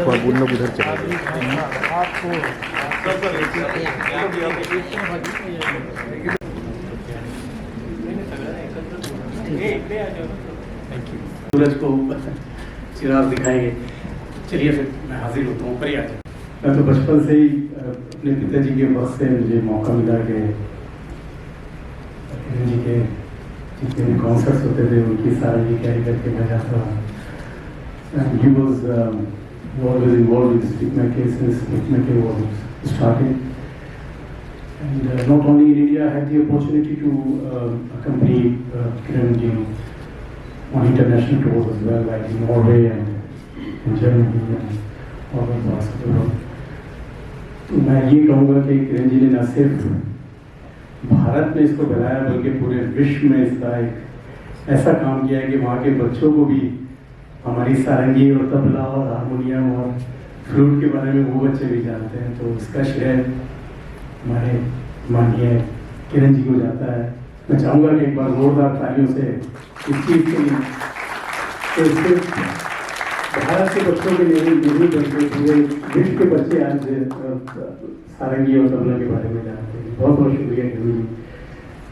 देखो अब उन लोग उधर चले गए। सूरज को चिराग दिखाएंगे। चलिए फिर मैं हाजिर होता हूँ, ऊपर ही आ जाए। मैं तो बचपन से ही अपने पिताजी के वक्त से मुझे मौका मिला कि जी के जितने भी कॉन्सर्ट्स होते थे उनकी सारंगी कैरी करके मैं जाता था। He was always involved in Speakmaker since Speakmaker was starting. And not only in India, I had the opportunity to accompany Kiran ji on international tours as well, like in Norway and in Germany and other parts of the world. तो मैं ये कहूँगा कि किरण जी ने न सिर्फ भारत में इसको फैलाया बल्कि पूरे विश्व में इसका एक ऐसा काम किया है कि वहाँ के बच्चों को भी हमारी सारंगी और तबला और हारमोनियम और फ्लूट के बारे में वो बच्चे भी जानते हैं। तो इसका श्रेय हमारे माननीय किरण जी को जाता है। मैं चाहूँगा कि एक बार जोरदार तालियों से इस चीज़ के लिए भारत के बच्चों के लिए नहीं बल्कि पूरे विश्व के बच्चे आज सारंगी और तबला के बारे में जानते हैं। बहुत बहुत शुक्रिया किरण जी।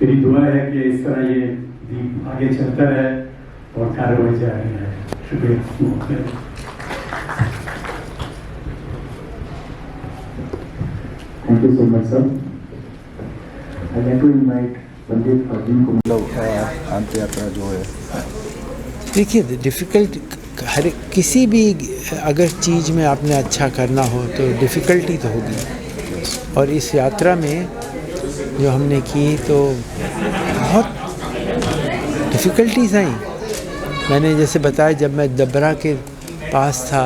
मेरी दुआ है कि इस तरह ये दीप आगे चलता रहे और कार्रवाई जारी रहे। शुक्रिया। Thank you so much, sir. I'd like to invite पंडित अर्जुन को अंत यात्रा जो है। देखिए डिफ़िकल्ट हर किसी भी अगर चीज़ में आपने अच्छा करना हो तो डिफ़िकल्टी तो होगी, और इस यात्रा में जो हमने की तो बहुत डिफ़िकल्टीज आई। मैंने जैसे बताया जब मैं दबरा के पास था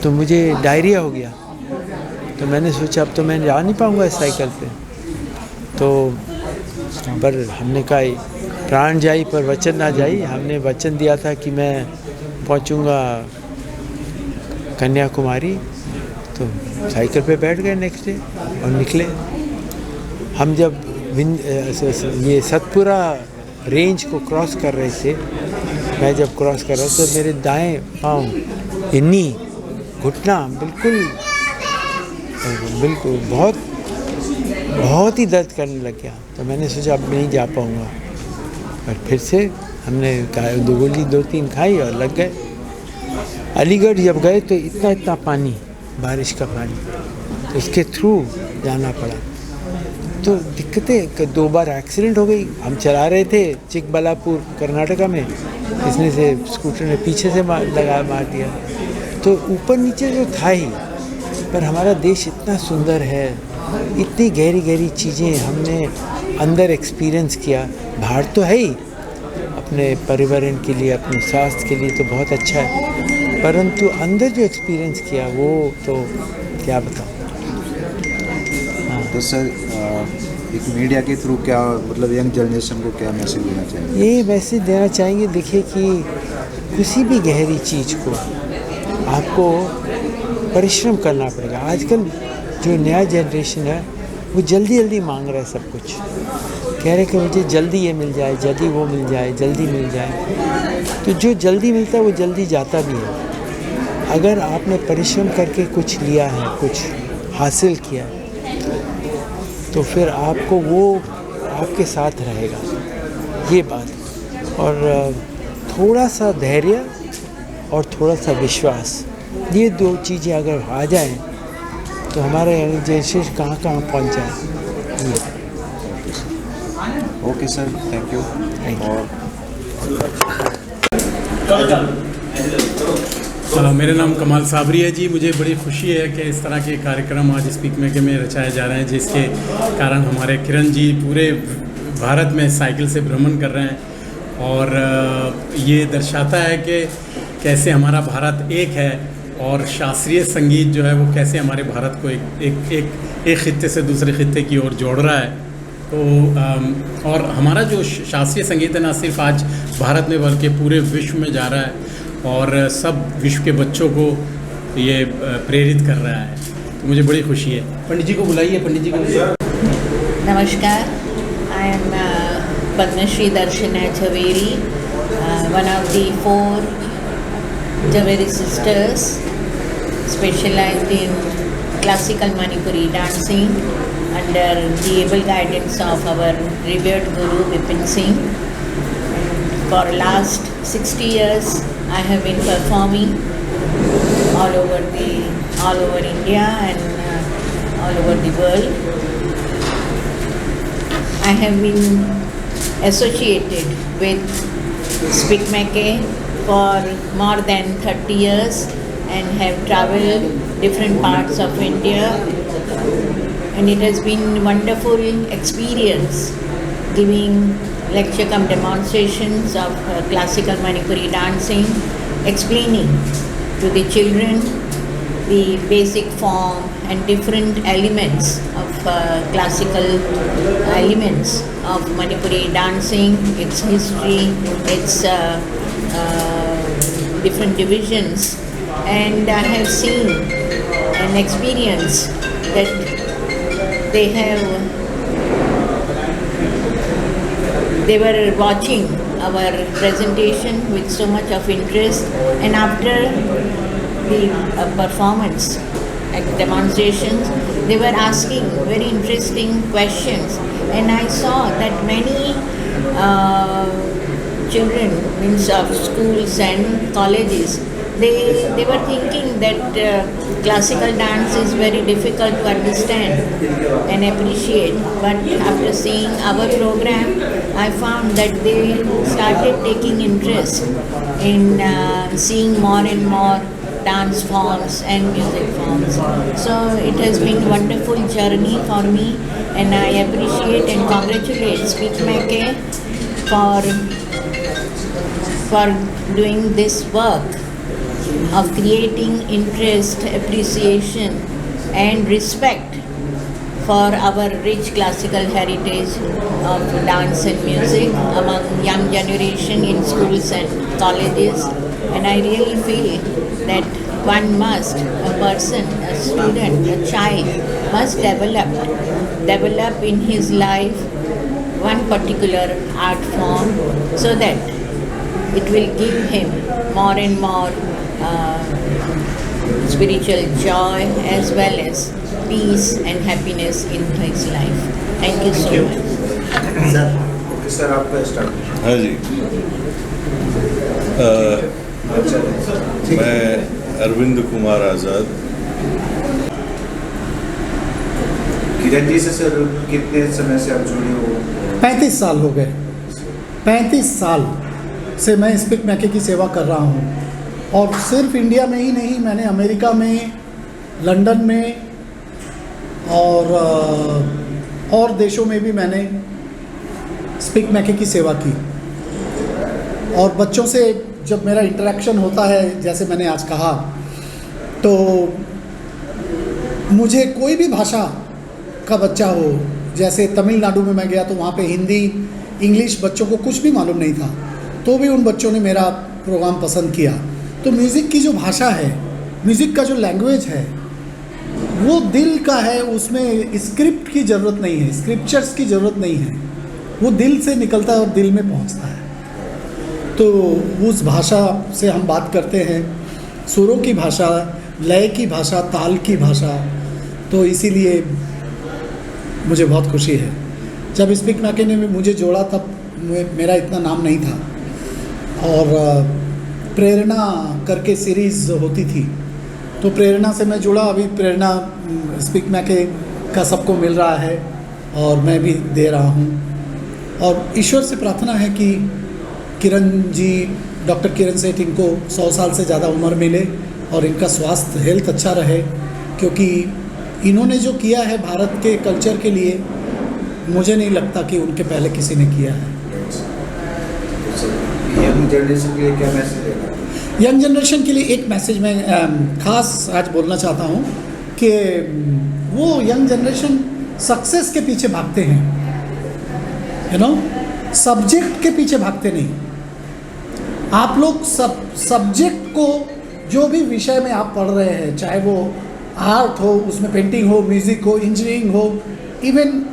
तो मुझे डायरिया हो गया, तो मैंने सोचा अब तो मैं जा नहीं पाऊँगा इस साइकिल पे। तो पर हमने कहा प्राण जाई पर वचन ना जाई। हमने वचन दिया था कि मैं पहुँचूँगा कन्याकुमारी, तो साइकिल पे बैठ गए नेक्स्ट डे और निकले। हम जब ये सतपुरा रेंज को क्रॉस कर रहे थे, मैं जब क्रॉस कर रहा था तो मेरे दाएं पाँव इन्नी घुटना बिल्कुल बहुत ही दर्द करने लग गया। तो मैंने सोचा अब नहीं जा पाऊँगा, पर फिर से हमने दो गोली 2-3 खाई और लग गए। अलीगढ़ जब गए तो इतना पानी, बारिश का पानी, तो उसके थ्रू जाना पड़ा। तो दिक्कतें 2 बार एक्सीडेंट हो गई। हम चला रहे थे चिकबल्लापुर कर्नाटका में, इसने से स्कूटर ने पीछे से मार दिया। तो ऊपर नीचे जो था ही, पर हमारा देश इतना सुंदर है, इतनी गहरी गहरी चीज़ें हमने अंदर एक्सपीरियंस किया। बाहर तो है ही अपने पर्यावरण के लिए, अपने स्वास्थ्य के लिए तो बहुत अच्छा है, परंतु अंदर जो एक्सपीरियंस किया वो तो क्या बताऊँ। तो सर एक मीडिया के थ्रू क्या मतलब यंग जनरेशन को क्या मैसेज देना चाहिए? ये मैसेज देना चाहेंगे, देखिए कि किसी भी गहरी चीज़ को आपको परिश्रम करना पड़ेगा। आजकल जो नया जनरेशन है वो जल्दी जल्दी मांग रहा है सब कुछ, कह रहे कि मुझे जल्दी ये मिल जाए, जल्दी वो मिल जाए, जल्दी मिल जाए। तो जो जल्दी मिलता है वो जल्दी जाता भी है। अगर आपने परिश्रम करके कुछ लिया है, कुछ हासिल किया है, तो फिर आपको वो आपके साथ रहेगा, ये बात। और थोड़ा सा धैर्य और थोड़ा सा विश्वास, ये 2 चीज़ें अगर आ जाएं तो हमारा जनरेशन कहाँ पहुँच जाए। Okay sir, thank you. और मेरा नाम कमाल साबरी है जी। मुझे बड़ी खुशी है कि इस तरह के कार्यक्रम आज स्पीकमेकर में रचाए जा रहे हैं, जिसके कारण हमारे किरण जी पूरे भारत में साइकिल से भ्रमण कर रहे हैं। और ये दर्शाता है कि कैसे हमारा भारत एक है और शास्त्रीय संगीत जो है वो कैसे हमारे भारत को एक खित्ते से दूसरे खित्ते की ओर जोड़ रहा है। तो और हमारा जो शास्त्रीय संगीत है ना सिर्फ आज भारत में बल्कि पूरे विश्व में जा रहा है और सब विश्व के बच्चों को ये प्रेरित कर रहा है। तो मुझे बड़ी खुशी है। पंडित जी को बुलाइए, पंडित जी को। नमस्कार, I am Padmashri Darshana Jhaveri, one of the 4 Jhaveri sisters. specialized in classical Manipuri dancing under the able guidance of our revered Guru Vipin Singh. For last 60 years, I have been performing all over India and all over the world. I have been associated with Speak Mackay for more than 30 years and have traveled different parts of India, and it has been wonderful experience giving lecture cum demonstrations of classical Manipuri dancing, explaining to the children the basic form and different elements of classical elements of Manipuri dancing, its history, its different divisions. And I have seen and experienced that they were watching our presentation with so much of interest, and after the performance at demonstrations, they were asking very interesting questions, and I saw that many children of schools and colleges, they were thinking that classical dance is very difficult to understand and appreciate, but after seeing our program, I found that they started taking interest in seeing more and more dance forms and music forms. So it has been a wonderful journey for me, and I appreciate and congratulate Speak Mackay for doing this work of creating interest, appreciation and respect for our rich classical heritage of dance and music among young generation in schools and colleges. And I really feel that one must, a person, a student, a child must develop in his life one particular art form, so that it will give him more and more spiritual joy as well as peace and happiness in his life. Thank you so much. Sir आपका start. हाँ जी, मैं अरविंद कुमार आज़ाद। किरण जी से sir कितने समय से आप जुड़े हो? 35 साल हो गए। 35 साल से मैं स्पीक मैके की सेवा कर रहा हूँ, और सिर्फ इंडिया में ही नहीं, मैंने अमेरिका में, लंदन में और देशों में भी मैंने स्पीक मैके की सेवा की। और बच्चों से जब मेरा इंटरेक्शन होता है, जैसे मैंने आज कहा, तो मुझे कोई भी भाषा का बच्चा हो, जैसे तमिलनाडु में मैं गया तो वहाँ पे हिंदी, इंग्लिश बच्चों को कुछ भी मालूम नहीं था, तो भी उन बच्चों ने मेरा प्रोग्राम पसंद किया। तो म्यूज़िक की जो भाषा है, म्यूज़िक का जो लैंग्वेज है, वो दिल का है, उसमें स्क्रिप्ट की ज़रूरत नहीं है, स्क्रिप्चर्स की ज़रूरत नहीं है, वो दिल से निकलता है और दिल में पहुंचता है। तो उस भाषा से हम बात करते हैं, सुरों की भाषा, लय की भाषा, ताल की भाषा। तो इसीलिए मुझे बहुत खुशी है। जब स्पीक मैके ने मुझे जोड़ा तब मेरा इतना नाम नहीं था, और प्रेरणा करके सीरीज़ होती थी, तो प्रेरणा से मैं जुड़ा। अभी प्रेरणा स्पीक मैके का सबको मिल रहा है और मैं भी दे रहा हूँ, और ईश्वर से प्रार्थना है कि किरण जी, डॉक्टर किरण सेठ, इनको 100 साल से ज़्यादा उम्र मिले और इनका स्वास्थ्य, हेल्थ अच्छा रहे, क्योंकि इन्होंने जो किया है भारत के कल्चर के लिए, मुझे नहीं लगता कि उनके पहले किसी ने किया है। यंग जनरेशन के लिए क्या मैसेज देगा? यंग जनरेशन के लिए एक मैसेज मैं ख़ास आज बोलना चाहता हूँ कि वो यंग जनरेशन सक्सेस के पीछे भागते हैं, सब्जेक्ट के पीछे भागते नहीं। आप लोग सब्जेक्ट को, जो भी विषय में आप पढ़ रहे हैं, चाहे वो आर्ट हो, उसमें पेंटिंग हो, म्यूज़िक हो, इंजीनियरिंग हो, इवन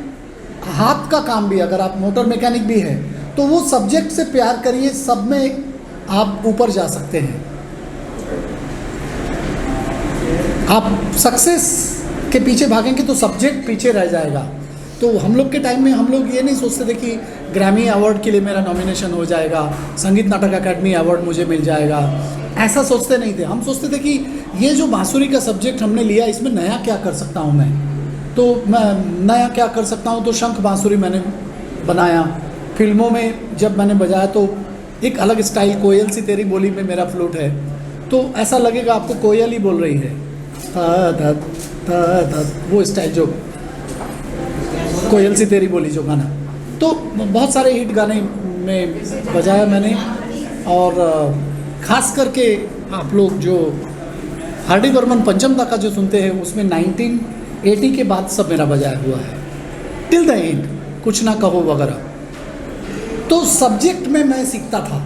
हाथ का काम भी, अगर आप मोटर मैकेनिक भी है, तो वो सब्जेक्ट से प्यार करिए, सब में आप ऊपर जा सकते हैं। आप सक्सेस के पीछे भागेंगे तो सब्जेक्ट पीछे रह जाएगा। तो हम लोग के टाइम में हम लोग ये नहीं सोचते थे कि ग्रैमी अवार्ड के लिए मेरा नॉमिनेशन हो जाएगा, संगीत नाटक अकेडमी अवार्ड मुझे मिल जाएगा, ऐसा सोचते नहीं थे। हम सोचते थे कि ये जो बांसुरी का सब्जेक्ट हमने लिया इसमें नया क्या कर सकता हूँ मैं, तो मैं नया क्या कर सकता हूँ, तो शंख बांसुरी मैंने बनाया। फिल्मों में जब मैंने बजाया तो एक अलग स्टाइल, कोयल सी तेरी बोली में मेरा फ्लूट है, तो ऐसा लगेगा आपको कोयल ही बोल रही है, वो स्टाइल जो कोयल सी तेरी बोली जो गाना, तो बहुत सारे हिट गाने में बजाया मैंने। और ख़ास करके आप लोग जो हार्डी बर्मन पंचम दा का जो सुनते हैं उसमें 1980 के बाद सब मेरा बजाया हुआ है, टिल द एंड, कुछ ना कहो वगैरह। तो सब्जेक्ट में मैं सीखता था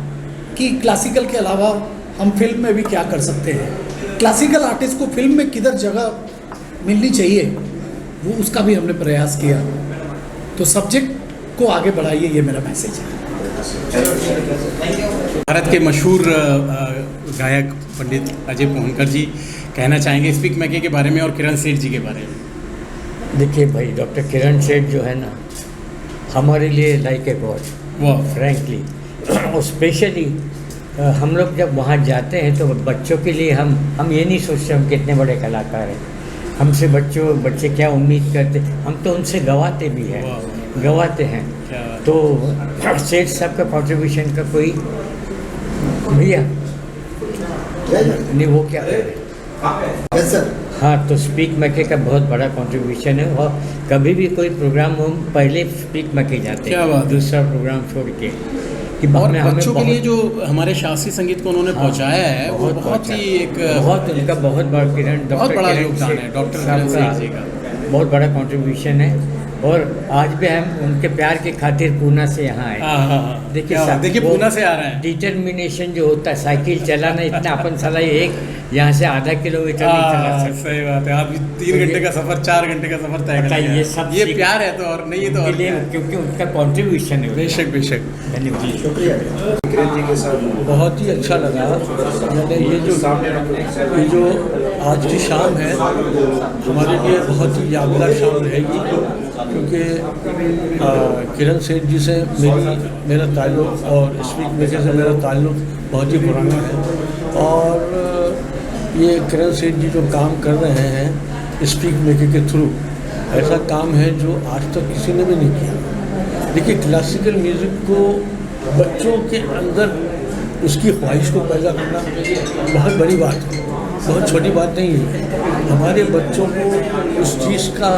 कि क्लासिकल के अलावा हम फिल्म में भी क्या कर सकते हैं, क्लासिकल आर्टिस्ट को फिल्म में किधर जगह मिलनी चाहिए, वो उसका भी हमने प्रयास किया। तो सब्जेक्ट को आगे बढ़ाइए, ये मेरा मैसेज है। भारत के मशहूर गायक पंडित अजय पोहनकर जी कहना चाहेंगे स्पीक मैके के बारे में और किरण सेठ जी के बारे में। देखिए भाई, डॉक्टर किरण सेठ जो है ना, हमारे लिए लाइक ए गॉड, वाह, फ्रैंकली। और स्पेशली हम लोग जब वहाँ जाते हैं तो बच्चों के लिए हम ये नहीं सोचते हम कितने बड़े कलाकार हैं, हमसे बच्चे क्या उम्मीद करते, हम तो उनसे गवाते भी हैं, गवाते हैं। तो सेठ साहब का कॉन्ट्रीब्यूशन का कोई भैया नहीं, वो क्या करें। हाँ, तो स्पीक मैके का बहुत बड़ा कंट्रीब्यूशन है। और कभी भी कोई प्रोग्राम हो पहले स्पीक मैके जाते हैं, दूसरा प्रोग्राम छोड़ के। कि और बच्चों के लिए जो हमारे शास्त्रीय संगीत को उन्होंने पहुंचाया है वो बहुत ही एक उनका बहुत बड़ा बहुत बड़ा योगदान है डॉक्टर किरण सेठ जी का, बहुत बड़ा कंट्रीब्यूशन है। और आज भी हम उनके प्यार के खातिर पूना से यहाँ आए। देखिए पूना से आ रहे हैं। डिटर्मिनेशन जो होता है, साइकिल चलाना इतना अपन साला एक यहाँ से आधा किलोमीटर नहीं चला सकते। सही बात है, आप 3 घंटे का सफर 4 घंटे का सफर तय कर ये सब ये प्यार है तो और नहीं है तो और क्या है? क्योंकि उनका कंट्रीब्यूशन है। बेशक बेशक, धन्यवाद, शुक्रिया किरण जी के साथ। बहुत ही अच्छा लगा। मैंने ये जो आज की शाम है हमारे लिए बहुत ही यादगार शाम रहेगी, क्योंकि किरण सेठ जी से मेरा ताल्लुक़ और स्पीक मैके से मेरा ताल्लुक़ बहुत ही पुराना है। और ये किरण सेठ जी जो काम कर रहे हैं स्पीक मैके के थ्रू, ऐसा काम है जो आज तक किसी ने भी नहीं किया। देखिए, क्लासिकल म्यूज़िक को बच्चों के अंदर उसकी ख्वाहिश को पैदा करना बहुत बड़ी बात है, बहुत छोटी बात नहीं है। हमारे बच्चों को उस चीज़ का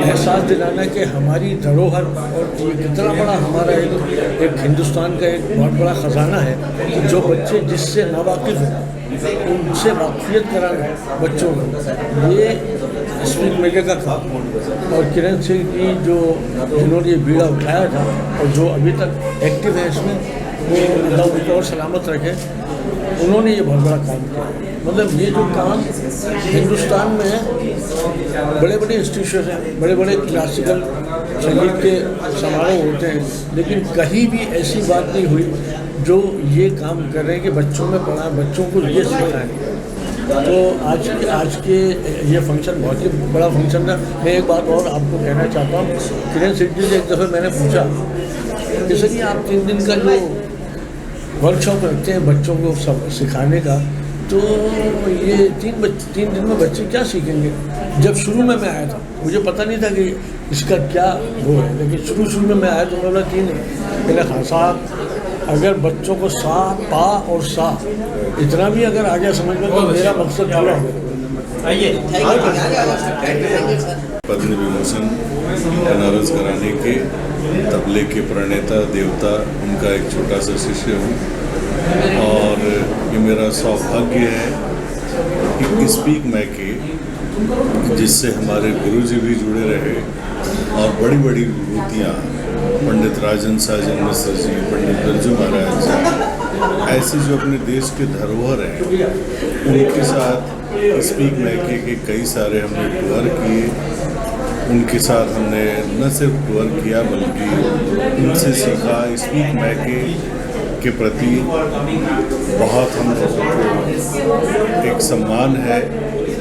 एहसास दिलाना कि हमारी धरोहर और ये कितना बड़ा हमारा एक हिंदुस्तान का एक बहुत बड़ा ख़जाना है कि जो बच्चे जिससे नावाकिफ़ हैं उनसे वाक़फियत कराना बच्चों को, ये स्पीक मैके का काम। और किरण सिंह जी जिन्होंने ये बीड़ा उठाया था और जो अभी तक एक्टिव है इसमें, वो अल्लाह उनको और सलामत रखे, उन्होंने ये बहुत बड़ा काम किया। मतलब ये जो काम हिंदुस्तान में है, बड़े बड़े इंस्टीट्यूशन हैं, बड़े बड़े क्लासिकल संगीत के समारोह होते हैं, लेकिन कहीं भी ऐसी बात नहीं हुई जो ये काम कर रहे हैं कि बच्चों में पढ़ाएं, बच्चों को ये सिखाएं। तो आज के ये फंक्शन बहुत ही बड़ा फंक्शन था। मैं एक बात और आपको कहना चाहता हूँ, किरण सेठ जी से एक दफ़े मैंने पूछा, जैसे कि आप 3 दिन का जो वर्कशॉप रखते हैं बच्चों को सब सिखाने का, तो ये 3 दिन में बच्चे क्या सीखेंगे। जब शुरू में मैं आया था मुझे पता नहीं था कि इसका क्या वो है, लेकिन शुरू में मैं आया तो बोला 3 मेरा हाँ साहब, अगर बच्चों को सा पा और सा इतना भी अगर आ गया समझ में तो मेरा मकसद पूरा हो गया। पद्म विभूषण बनारस घराने के तबले के प्रणेता देवता, उनका एक छोटा सा शिष्य हूँ। और ये मेरा सौभाग्य है कि स्पीक मैके जिससे हमारे गुरुजी भी जुड़े रहे और बड़ी बड़ी विभूतियाँ, पंडित राजन साजन मिश्र जी, पंडित बिरजू महाराज जी, ऐसे जो अपने देश के धरोहर हैं, उनके साथ स्पीक मैके के कई सारे हमने टूर किए। उनके साथ हमने न सिर्फ टूर किया बल्कि उनसे सीखा। स्पीक मैके के प्रति बहुत हम लोगों को एक सम्मान है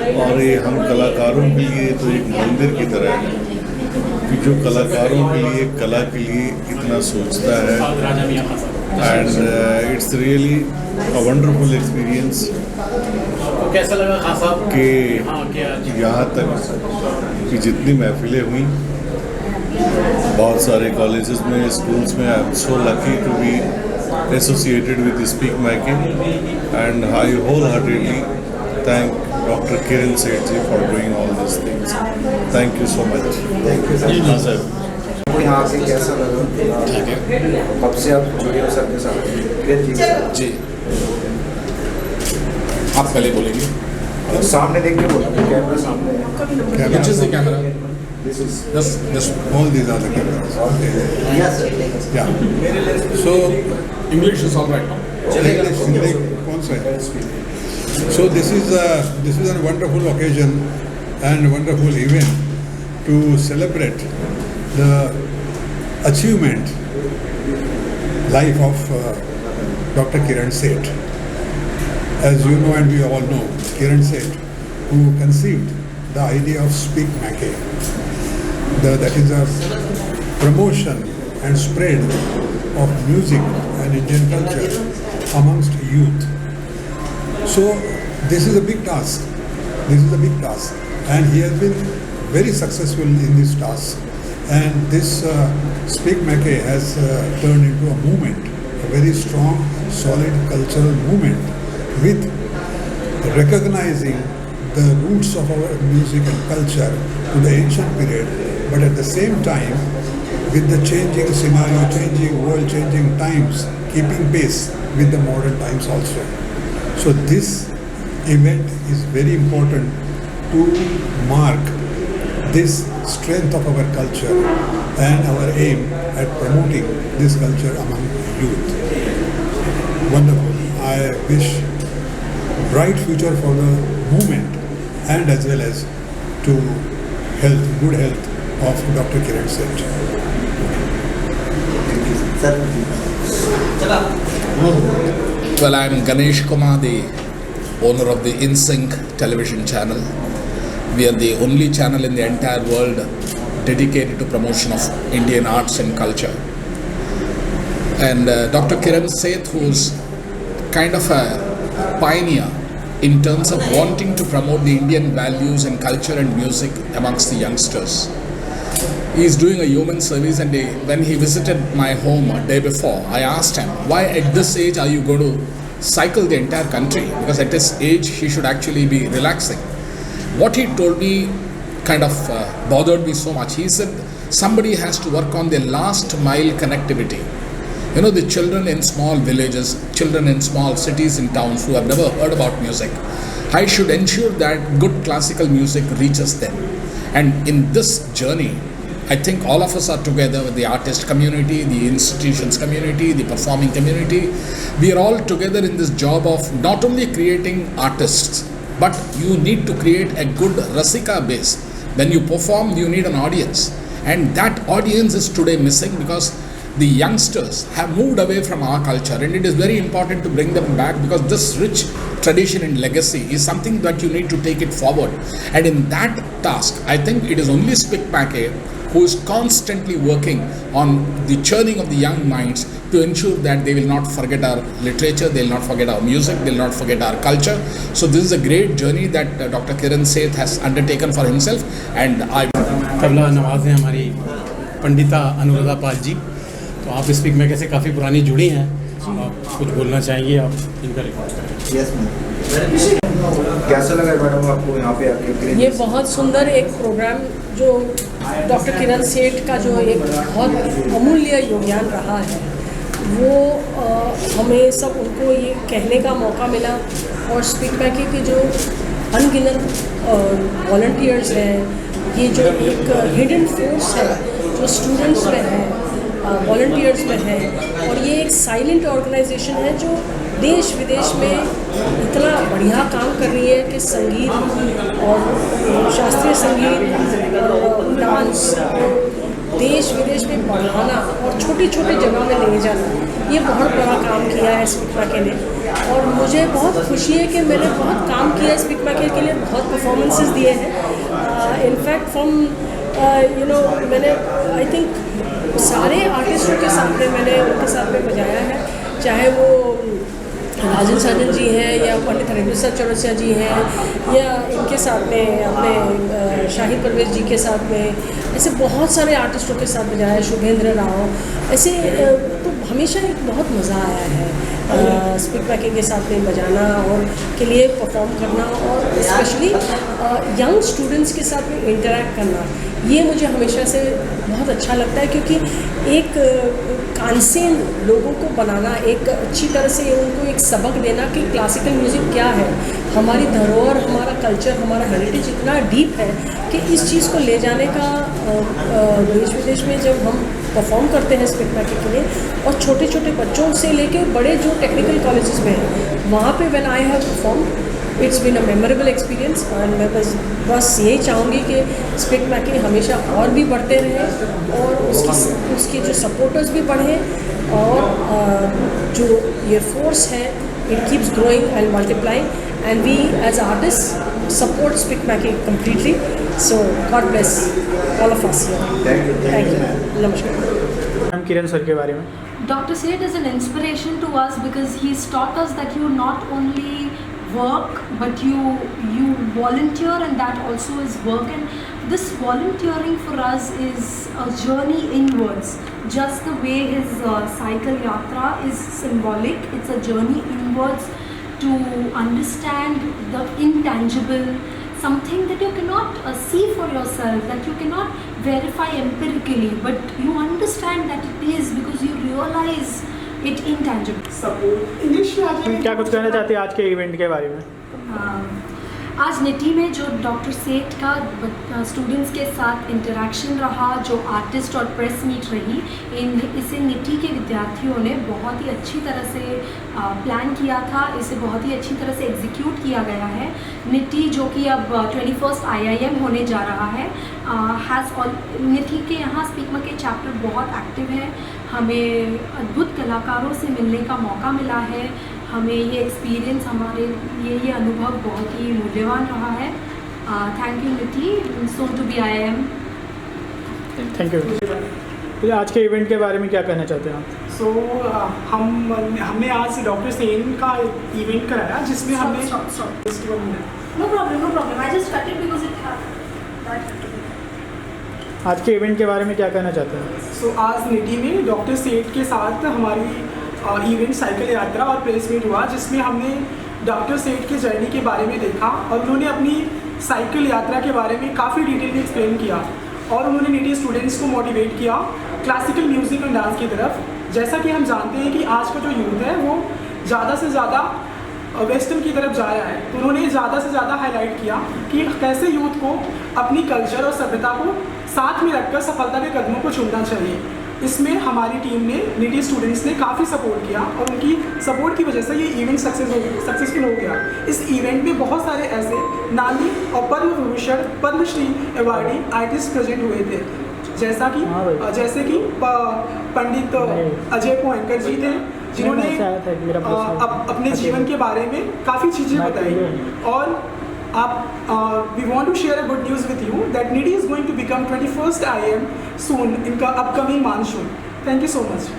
और ये हम कलाकारों के लिए तो एक मंदिर की तरह है कि जो कलाकारों के लिए कला के लिए इतना सोचता है and it's really a wonderful experience. कैसा लगा खान साहब कि यहाँ तक कि जितनी महफिलें हुई बहुत सारे कॉलेजेस में स्कूल्स में I am so lucky to be associated with SPIC MACAY and I wholeheartedly thank Dr. Kiran Seth ji for doing all these things. Thank you so much. Thank you sir. हाँ sir. आपको यहाँ आके कैसा लगा? ठीक है कब से आप जुड़े हो सर के साथ? किरण जी के साथ? जी आप पहले बोलेंगे। और सामने देख के बोलो, कैमरा सामने है। Which is the camera? This is This all these are the cameras. Okay. yes sir। Yeah. So English is all right now. चलेगा। कौन सा है? So this is a wonderful occasion and wonderful event to celebrate the achievement life of Dr. Kiran Seth. As you know and we all know, Kiran Seth, who conceived the idea of Speak Mackay, that is a promotion and spread of music and Indian culture amongst youth. So this is a big task. This is a big task, and he has been very successful in this task. And this Speak Mackay has turned into a movement, a very strong, solid cultural movement, with recognizing the roots of our music and culture to the ancient period, but at the same time, with the changing scenario, changing world, changing times, keeping pace with the modern times also. So this event is very important to mark this strength of our culture and our aim at promoting this culture among youth. Wonderful. I wish bright future for the movement and as well as to health, good health of Dr. Kiran Seth. Well, I'm Ganesh Kumar, the owner of the InSync television channel. We are the only channel in the entire world dedicated to promotion of Indian arts and culture. And Dr. Kiran Seth, who's kind of a pioneer in terms of wanting to promote the Indian values and culture and music amongst the youngsters. He is doing a human service, and when he visited my home a day before, I asked him, why at this age are you going to cycle the entire country? Because at this age he should actually be relaxing. What he told me kind of bothered me so much. He said somebody has to work on the last mile connectivity. You know, the children in small villages, children in small cities and towns who have never heard about music, I should ensure that good classical music reaches them. And in this journey, I think all of us are together with the artist community, the institutions community, the performing community. We are all together in this job of not only creating artists, but you need to create a good Rasika base. When you perform, you need an audience. And that audience is today missing because the youngsters have moved away from our culture, and it is very important to bring them back because this rich tradition and legacy is something that you need to take it forward. And in that task, I think it is only Speak Mackay who is constantly working on the churning of the young minds to ensure that they will not forget our literature, they will not forget our music, they will not forget our culture. So this is a great journey that Dr. Kiran Seth has undertaken for himself, and I... tabla नवाज़ हैं हमारी पंडिता अनुराधा पाल जी। तो आप speak मैके से काफ़ी पुरानी जुड़ी हैं, आप कुछ बोलना चाहेंगे, आप इनका रिकॉर्ड करें। Yes ma'am. कैसा लगा मैडम आपको यहाँ पे आके? ये बहुत सुंदर एक प्रोग्राम जो डॉक्टर किरण सेठ का जो एक बहुत अमूल्य योगदान रहा है, वो हमें सब उनको ये कहने का मौका मिला। और स्पीक मैके के जो अनगिनत वॉलंटियर्स हैं, ये जो एक हिडन फोर्स है जो स्टूडेंट्स में है, वॉलंटियर्स में है, और ये एक साइलेंट ऑर्गेनाइजेशन है जो देश विदेश में इतना बढ़िया काम कर रही है कि संगीत और शास्त्रीय संगीत और डांस देश विदेश में बढ़ाना और छोटी छोटी जगह में ले जाना, ये बहुत बड़ा काम किया है स्पीक मैके ने। और मुझे बहुत खुशी है कि मैंने बहुत काम किया है स्पीक माई के लिए, बहुत परफॉर्मेंसेस दिए हैं। इनफैक्ट फ्रॉम मैंने आई थिंक सारे आर्टिस्टों के साथ में मैंने उनके साथ में बजाया है, चाहे वो राजन साजन जी हैं या पंडित हरिंद्र चौरसिया जी हैं या इनके साथ में अपने शाहिद परवेज जी के साथ में, ऐसे बहुत सारे आर्टिस्टों के साथ बजाया है, शुभेंद्र राव, ऐसे तो हमेशा एक बहुत मज़ा आया है स्पीक माई के साथ में बजाना और के लिए परफॉर्म करना, और स्पेशली यंग स्टूडेंट्स के साथ में इंटरेक्ट करना, ये मुझे हमेशा से बहुत अच्छा लगता है, क्योंकि एक कांसेन लोगों को बनाना, एक अच्छी तरह से उनको एक सबक देना कि क्लासिकल म्यूज़िक क्या है, हमारी धरोहर, हमारा कल्चर, हमारा हेरिटेज इतना डीप है कि इस चीज़ को ले जाने का देश विदेश में जब हम परफॉर्म करते हैं स्पीक माई के लिए, और छोटे छोटे बच्चों से लेके बड़े जो टेक्निकल कॉलेजेस में हैं वहाँ पे when I have perform, it's been a memorable experience. और मैं बस यही चाहूँगी कि स्पीक माई के हमेशा और भी बढ़ते रहें और उसकी जो सपोर्टर्स भी बढ़ें, और जो ये फोर्स है it keeps growing and multiplying, and we as artist support SPIC MACAY completely. So God bless all of us. Thank you. नमस्कार। हम किरण सर के बारे में, Dr. Seth is an inspiration to us because he's taught us that you not only work but you volunteer, and that also is work, and this volunteering for us is a journey inwards, just the way his cycle yatra is symbolic. It's a journey inwards to understand the intangible, something that you cannot see for yourself, that you cannot verify empirically, but you understand that it is because you realize it intangible. English में क्या कुछ कहना चाहते हैं आज के event के बारे में? आज निटी में जो डॉक्टर सेठ का स्टूडेंट्स के साथ इंटरेक्शन रहा, जो आर्टिस्ट और प्रेस मीट रही, इसे निटी के विद्यार्थियों ने बहुत ही अच्छी तरह से प्लान किया था, इसे बहुत ही अच्छी तरह से एग्जीक्यूट किया गया है। निटी जो कि अब 21st IIM होने जा रहा है, निटी के यहाँ स्पीक माई के चैप्टर बहुत एक्टिव है, हमें अद्भुत कलाकारों से मिलने का मौका मिला है, हमें ये एक्सपीरियंस, हमारे लिए ये अनुभव बहुत ही मूल्यवान रहा है। Thank you Niti, soon to be IIM। Thank you. तो आज के इवेंट के बारे में क्या कहना चाहते हैं आप? हमने आज डॉक्टर सेन का इवेंट कराया जिसमें हमने no problem I just cut it because it आज के इवेंट के बारे में क्या कहना चाहते हैं? आज निटी में डॉक्टर सेठ के साथ हमारी इवेंट साइकिल यात्रा और प्रेस मीट हुआ, जिसमें हमने डॉक्टर सेठ के जर्नी के बारे में देखा, और उन्होंने अपनी साइकिल यात्रा के बारे में काफ़ी डिटेल में एक्सप्लेन किया, और उन्होंने निटी स्टूडेंट्स को मोटिवेट किया क्लासिकल म्यूज़िक और डांस की तरफ। जैसा कि हम जानते हैं कि आज का जो यूथ है वो ज़्यादा से ज़्यादा वेस्टर्न की तरफ जा रहा है, तो उन्होंने ज़्यादा से ज़्यादा हाईलाइट किया कि कैसे यूथ को अपनी कल्चर और सभ्यता को साथ में रखकर सफलता के कदमों को चुनना चाहिए। इसमें हमारी टीम ने, निटी स्टूडेंट्स ने काफ़ी सपोर्ट किया, और उनकी सपोर्ट की वजह से ये इवेंट सक्सेसफुल हो गया। इस इवेंट में बहुत सारे ऐसे नामी और Padma Vibhushan, Padmashri awardee artist present हुए थे, जैसे कि पंडित अजय पोहनकर जी थे, जिन्होंने अपने जीवन के बारे में काफ़ी चीज़ें बताई। और we want to share a good news with you that NITI is going to become 21st IIM soon in the upcoming monsoon. Thank you so much.